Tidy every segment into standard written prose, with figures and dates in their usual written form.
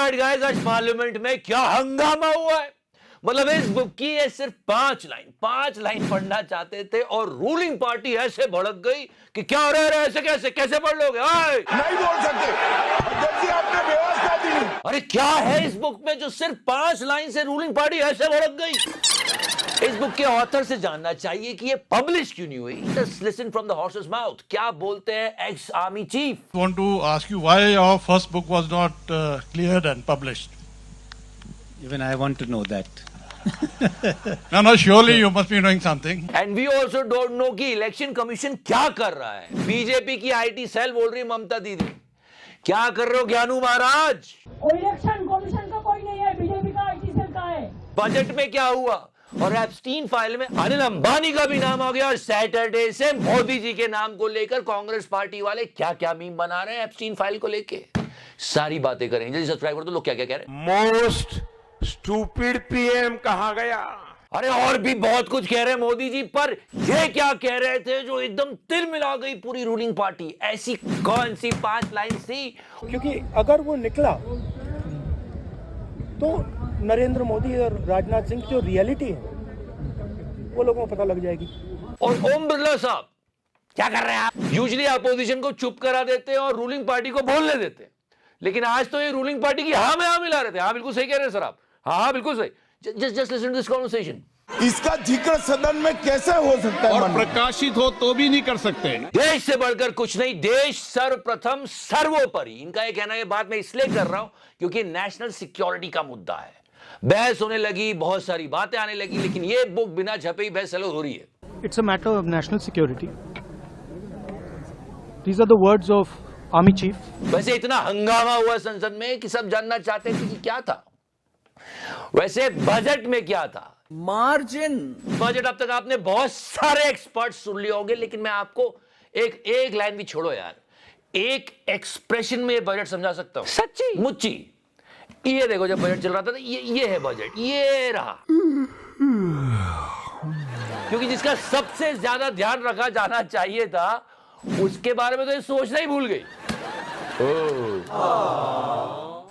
Right guys, आज parliament में क्या हंगामा हुआ है। मतलब इस बुक की ये सिर्फ 5 लाइन पढ़ना चाहते थे और रूलिंग पार्टी ऐसे भड़क गई कि क्या रह रहे ऐसे कैसे पढ़ लोगे। नहीं बोल सकते, जबकि आपने व्यवस्था दी। अरे क्या है इस बुक में जो सिर्फ 5 लाइन से रूलिंग पार्टी ऐसे भड़क गई। इस बुक के ऑथर से जानना चाहिए कि ये पब्लिश क्यों नहीं हुई। Just listen from the horses mouth. क्या बोलते हैं ex army chief. Want to ask you why your first book was not cleared and published. Even I want to know that. No, surely you must be knowing something. And we also don't know कि election commission क्या कर रहा है। BJP की IT cell बोल रही है ममता दीदी, क्या कर रहे हो ज्ञानू महाराज। इलेक्शन कमीशन का कोई नहीं है, बीजेपी का आईटी सेल का है। बजट में क्या हुआ और एप्स्टीन फाइल में अनिल अंबानी का भी नाम आ गया और सैटरडे से मोदी जी के नाम को लेकर कांग्रेस पार्टी वाले क्या क्या मीम बना रहे हैं एप्स्टीन फाइल को लेके। सारी बातें करेंगे। जल्दी सब्सक्राइब कर दो। लोग क्या क्या कह रहे हैं। मोस्ट स्टूपिड पीएम कहा गया। अरे और भी बहुत कुछ कह रहे हैं मोदी जी, पर ये क्या कह रहे थे जो एकदम तिल मिला गई पूरी रूलिंग पार्टी। ऐसी कौन सी 5 लाइन थी। क्योंकि अगर वो निकला तो नरेंद्र मोदी और राजनाथ सिंह की जो रियलिटी है वो लोगों को पता लग जाएगी। और ओम बिरला साहब क्या कर रहे हैं आप। यूजुअली अपोजिशन को चुप करा देते हैं और रूलिंग पार्टी को बोलने देते हैं, लेकिन आज तो ये रूलिंग पार्टी की हाँ में हाँ मिला रहे थे। हाँ बिल्कुल सही कह रहे हैं सर आप। हाँ बिल्कुल सही। Just listen to this conversation. इसका जिक्र सदन में कैसे हो सकता है। और प्रकाशित हो तो भी नहीं कर सकते। देश से बढ़कर कुछ नहीं, देश सर्वप्रथम सर्वोपरि। इनका ये कहना, ये बात मैं इसलिए कर रहा हूं क्योंकि नेशनल सिक्योरिटी का मुद्दा है। बहस होने लगी, बहुत सारी बातें आने लगी, लेकिन ये बुक बिना छपे ही बेस्टसेलर हो रही है। It's a matter of national security. These are the words of army chief. वैसे इतना हंगामा हुआ संसद में कि सब जानना चाहते थे कि क्या था। वैसे बजट में क्या था। मार्जिन बजट अब तक आपने बहुत सारे एक्सपर्ट सुन लिए होंगे, लेकिन मैं आपको एक लाइन भी छोड़ो यार, एक एक्सप्रेशन में ये बजट समझा सकता हूं। सच्ची मुच्ची। ये देखो जब बजट चल रहा था ये है बजट, ये रहा। क्योंकि जिसका सबसे ज्यादा ध्यान रखा जाना चाहिए था उसके बारे में तो ये सोचना ही भूल गई।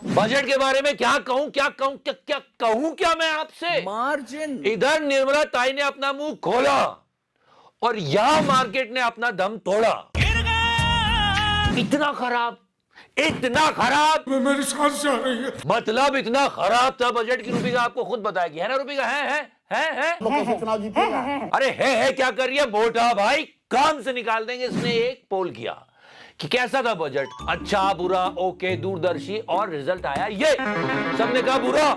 बजट के बारे में क्या कहूं क्या मैं आपसे। मार्जिन। इधर निर्मला ताई ने अपना मुंह खोला और यहां मार्केट ने अपना दम तोड़ा। इतना खराब मेरी सांस जा रही है। मतलब इतना खराब था बजट की। रूपी का आपको खुद बताएगी, है ना रूपी का। है अरे है क्या कर रही है मोटा भाई, काम से निकाल देंगे। इसने एक पोल किया कि कैसा था बजट, अच्छा बुरा ओके दूरदर्शी, और रिजल्ट आया ये। सबने कहा बुरा,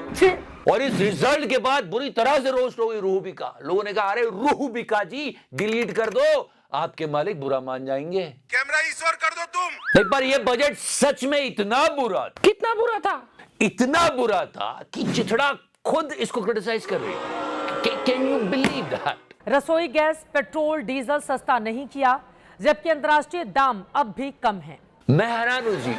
और इस रिजल्ट के बाद बुरी तरह से रोस्ट हो गई रूबिका। लोगों ने कहा अरे रूबिका जी डिलीट कर दो, आपके मालिक बुरा मान जाएंगे। कैमरा ईश्वर कर दो तुम। नहीं, पर ये बजट सच में इतना बुरा, कितना बुरा था, इतना बुरा था कि चिथड़ा खुद इसको क्रिटिसाइज कर रही है। Can you believe that. रसोई गैस पेट्रोल डीजल सस्ता नहीं किया, जबकि अंतर्राष्ट्रीय दाम अब भी कम है। मैं हैरान हूं जी।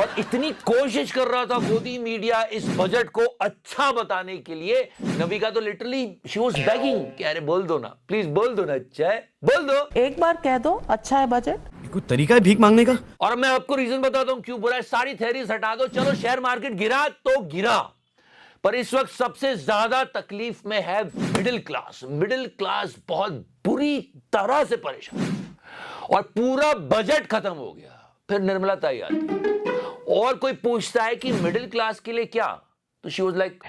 और इतनी कोशिश कर रहा था मोदी मीडिया इस बजट को अच्छा बताने के लिए। नविका तो लिटरली शी वाज बेगिंग कि अरे बोल दो ना, प्लीज बोल दो ना, अच्छा है बोल दो, एक बार कह दो अच्छा है बजट। कोई तरीका है भीख मांगने का? और मैं आपको रीजन बताता हूं क्यों बुरा है। सारी थ्योरीज हटा दो, चलो शेयर मार्केट गिरा तो गिरा, पर इस वक्त सबसे ज्यादा तकलीफ में है मिडिल क्लास। मिडिल क्लास बहुत बुरी तरह से परेशान, और पूरा बजट खत्म हो गया। फिर निर्मला ताई आती और कोई पूछता है कि मिडिल क्लास के लिए क्या, तो she was like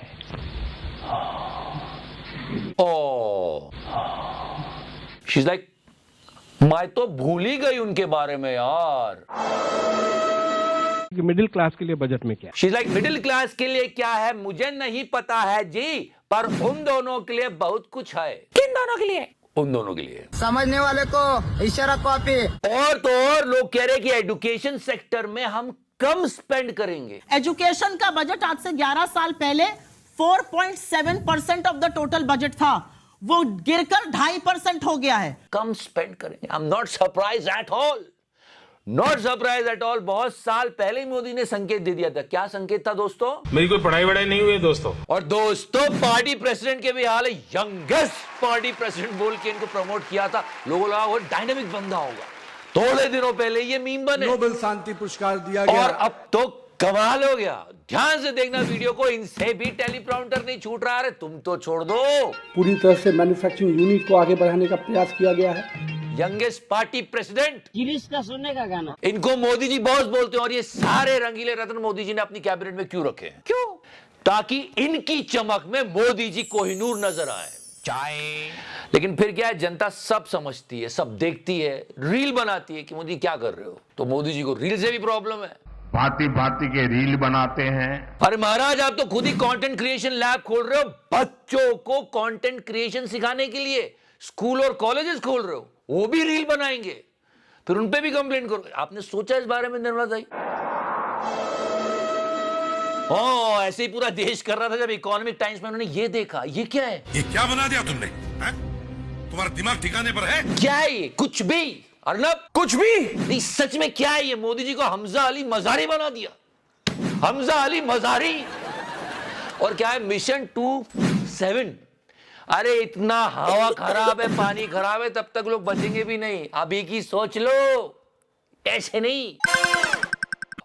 she is like मैं तो भूल ही गई उनके बारे में यार। मिडिल क्लास के लिए बजट में क्या? She is like middle class के लिए क्या है मुझे नहीं पता है जी, पर उन दोनों के लिए बहुत कुछ है। किन दोनों के लिए? उन दोनों के लिए। समझने वाले को इशारा कॉपी। और तो और लोग कह रहे कि एजुकेशन सेक्टर में हम कम स्पेंड करेंगे। एजुकेशन का बजट आज से 11 साल पहले 4.7% ऑफ द टोटल बजट था, वो गिरकर 2.5% हो गया है। कम स्पेंड करेंगे। I am not surprise at all, not surprise at all. बहुत साल पहले ही मोदी ने संकेत दे दिया था। क्या संकेत था दोस्तों? मेरी कोई पढ़ाई वढ़ाई नहीं हुई है दोस्तों। और दोस्तों पार्टी प्रेसिडेंट के भी हाल है। यंगेस्ट पार्टी प्रेसिडेंट बोल के इनको प्रमोट किया था। लोगों लगा वो डायनामिक बंदा होगा। थोड़े दिनों पहले ये मीम बने, नोबेल शांति पुरस्कार दिया गया, और अब तो कमाल हो गया। ध्यान से देखना वीडियो को, इनसे भी टेलीप्रॉम्प्टर नहीं छूट रहा। अरे तुम तो छोड़ दो। पूरी तरह से मैन्युफैक्चरिंग यूनिट को आगे बढ़ाने का प्रयास किया गया है। यंगेस्ट पार्टी प्रेसिडेंट, गिरीश का सुनने का गाना। इनको मोदी जी बॉस बोलते हैं, और ये सारे रंगीले रत्न मोदी जी ने अपनी कैबिनेट में क्यों रखे हैं? क्यों? ताकि इनकी चमक में मोदी जी कोहिनूर नजर आए। चाय। लेकिन फिर क्या है, जनता सब समझती है, सब देखती है, रील बनाती है कि मोदी क्या कर रहे हो। तो मोदी जी को रील से भी प्रॉब्लम है। भांति भांति के रील बनाते हैं। अरे महाराज, आप तो खुद ही कंटेंट क्रिएशन लैब खोल रहे हो, बच्चों को कंटेंट क्रिएशन सिखाने के लिए स्कूल और कॉलेजेस खोल रहे हो, वो भी रील बनाएंगे, फिर उन पे भी कंप्लेंट करो। आपने सोचा इस बारे में निर्मला जी? हाँ, ऐसे ही पूरा देश कर रहा था जब इकोनॉमिक टाइम्स में उन्होंने ये देखा, ये क्या है, ये क्या बना दिया तुमने? तुम्हारा दिमाग ठिकाने पर है? क्या है ये? कुछ भी अर्नब, कुछ भी नहीं। सच में क्या है ये? मोदी जी को हमजा अली मजारी बना दिया, हमजा अली मजारी। और क्या है, मिशन 27। अरे इतना हवा खराब है, पानी खराब है, तब तक लोग बचेंगे भी नहीं। अभी की सोच लो, ऐसे नहीं।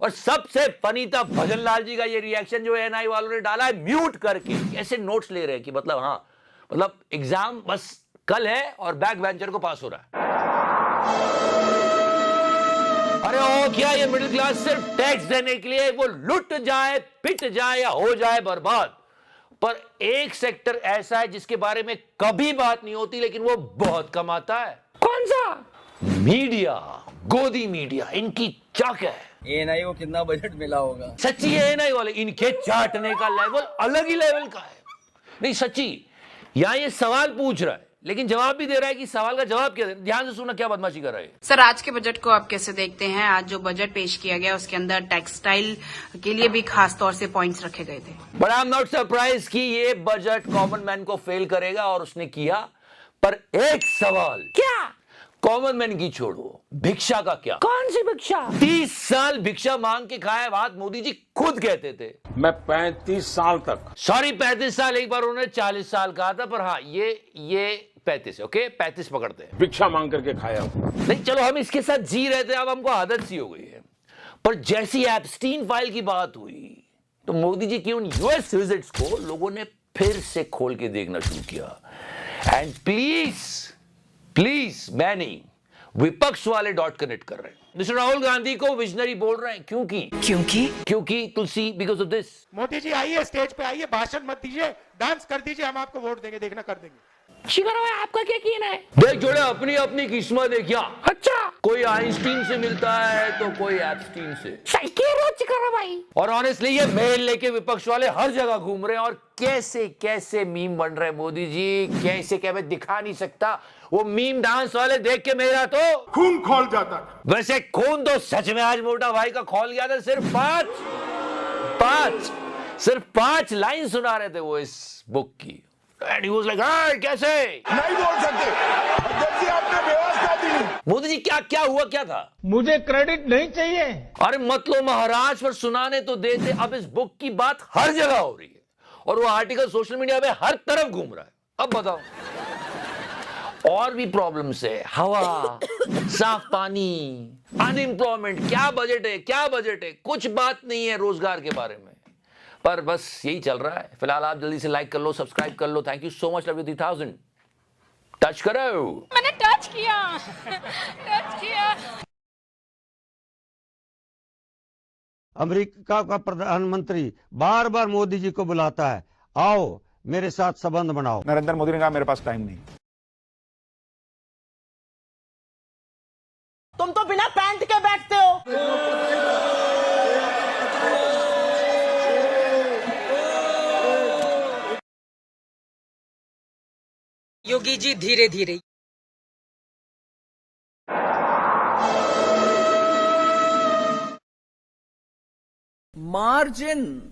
और सबसे फनी था भजन लाल जी का ये रिएक्शन जो एनआई वालों ने डाला है म्यूट करके। ऐसे नोट्स ले रहे हैं कि मतलब हाँ, मतलब एग्जाम बस कल है और बैक बेंचर को पास हो रहा है। अरे ओ क्या, ये मिडिल क्लास सिर्फ टैक्स देने के लिए वो लुट जाए, पिट जाए या हो जाए बर्बाद। पर एक सेक्टर ऐसा है जिसके बारे में कभी बात नहीं होती, लेकिन वो बहुत कमाता है। कौन सा? मीडिया, गोदी मीडिया। इनकी चाक है। एएनआई को कितना बजट मिला होगा? सच्ची एएनआई वाले, इनके चाटने का लेवल अलग ही लेवल का है। नहीं सच्ची, यहां ये सवाल पूछ रहा है लेकिन जवाब भी दे रहा है कि सवाल का जवाब क्या दे। ध्यान से सुनना, क्या बदमाशी कर रहा है। सर, आज के बजट को आप कैसे देखते हैं? आज जो बजट पेश किया गया उसके अंदर टेक्सटाइल के लिए भी खास तौर से पॉइंट्स रखे गए थे। But I am not surprise कि ये बजट कॉमन मैन को फेल करेगा, और उसने किया। पर एक सवाल, क्या? कॉमन मैन की छोड़ो, भिक्षा का क्या? कौन सी भिक्षा? 30 साल भिक्षा मांग के खाया बात मोदी जी खुद कहते थे। मैं 35 साल तक, सॉरी 35 साल, एक बार उन्होंने 40 साल कहा था, पर हाँ ये 35 है। ओके, 35 पकड़ते हैं। भिक्षा मांग करके खाया। नहीं चलो, हम इसके साथ जी रहे थे, अब हमको आदत सी हो गई है। पर जैसी एप्स्टीन फाइल की बात हुई तो मोदी जी की उन यूएस विजिट्स को लोगों ने फिर से खोल के देखना शुरू किया। एंड प्लीज मैं नहीं, विपक्ष वाले डॉट कनेक्ट कर रहे हैं। मिस्टर राहुल गांधी को विजनरी बोल रहे हैं। क्योंकि तुलसी, because of this. Modi ji आइए, स्टेज पे आइए, भाषण मत दीजिए, डांस कर दीजिए, हम आपको वोट देंगे, देखना कर देंगे। शिखर भाई, आपका क्या कहना है? देख जोड़े, अपनी अपनी किस्मत है क्या? अच्छा, कोई आइंस्टीन से मिलता है तो कोई एप्स्टीन से। सही कह रहे हो शिखर भाई। और ऑनेस्टली ये मेल लेके विपक्ष वाले हर जगह घूम रहे हैं, और कैसे कैसे मीम बन रहे हैं मोदी जी, कैसे क्या, मैं दिखा नहीं सकता। वो मीम डांस वाले देख के मेरा तो खून खोल जाता। वैसे खून तो सच में आज मोटा भाई का खोल गया था। सिर्फ पांच लाइन सुना रहे थे वो इस बुक की। And he was like, "Hey, कैसे?" नहीं बोल सकते, अध्यक्ष जी आपने व्यवस्था दी। मोदी जी क्या हुआ, क्या था? मुझे क्रेडिट नहीं चाहिए। अरे मत लो महाराज, पर सुनाने तो देते। अब इस बुक की बात हर जगह हो रही है, और वो आर्टिकल सोशल मीडिया पे हर तरफ घूम रहा है। अब बताओ, और भी प्रॉब्लम्स है, हवा, साफ पानी, अनएम्प्लॉयमेंट। क्या बजट है? कुछ बात नहीं है रोजगार के बारे में। पर बस यही चल रहा है। फिलहाल आप जल्दी से लाइक कर लो, सब्सक्राइब कर लो। Thank you so much. Love you 3000। Touch करो। मैंने टच किया। अमेरिका का प्रधानमंत्री बार बार मोदी जी को बुलाता है, आओ मेरे साथ संबंध बनाओ। नरेंद्र मोदी ने कहा मेरे पास टाइम नहीं। तुम तो बिना पैंट के बैठते हो। योगी जी धीरे धीरे। मार्जिन